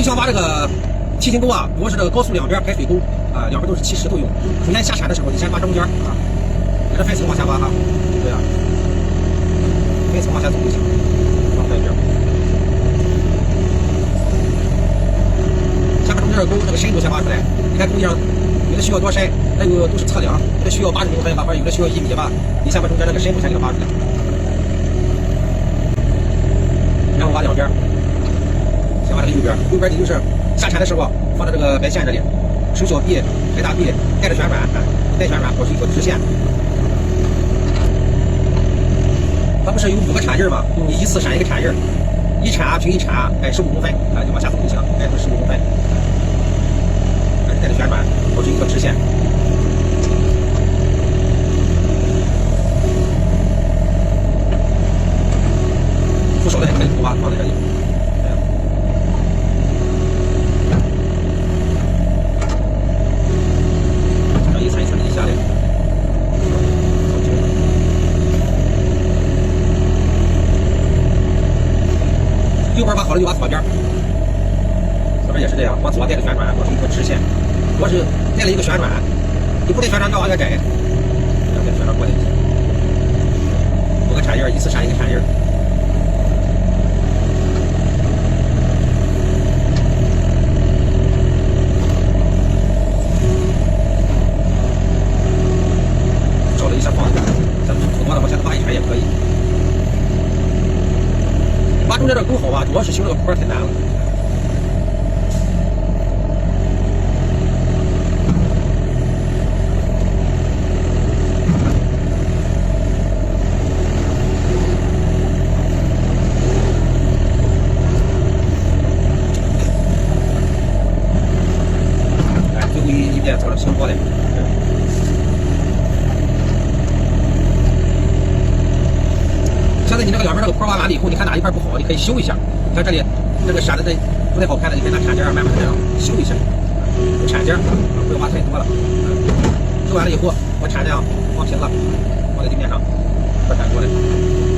你想把这个提琴钩啊，如果是这个高速两边排水沟啊，两边都是起10度用，中间下铲的时候，你先把中间啊，给它分层往下挖哈，这样，分层往下走就行，往这边。先把中间的钩这个深度先挖出来，你看中间有的需要多深，还有都是测量，有的需要80公分吧，或者有的需要1米吧，你先把中间这个深度先给它挖出来，然后挖两边。先挖这个右边你就是下铲的时候放在这个白线这里，手小臂、抬大臂，带着旋转，带旋转，保持一个直线。它不是有5个铲印吗？你依次闪一个铲印，一铲平一铲，哎，15公分，哎，就往下走就行，哎，这15公分，哎，带着旋转，保持一个直线。不少的也可以涂啊，放在这里。右边挖好了就挖左边，左边也是这样，往左带个旋转，保持一个直线。如果是带了一个旋转，你不带旋转越挖越窄，带旋转过来就行。5个铲印，依次闪一个铲印。找了一下方向，咱们土多了往下挖一铲也可以。挖中间这沟好啊，主要是修这个坡太难了。哎，最后一遍找了平坡的。现在你这个两边这个坡挖完了以后，你看哪一块不好，你可以修一下。你看这里这个闪的不太好看的，你可以拿铲尖慢慢这样修一下，铲尖不要挖太多了。修完了以后，把铲这样放平了，放在地面上，把铲过来。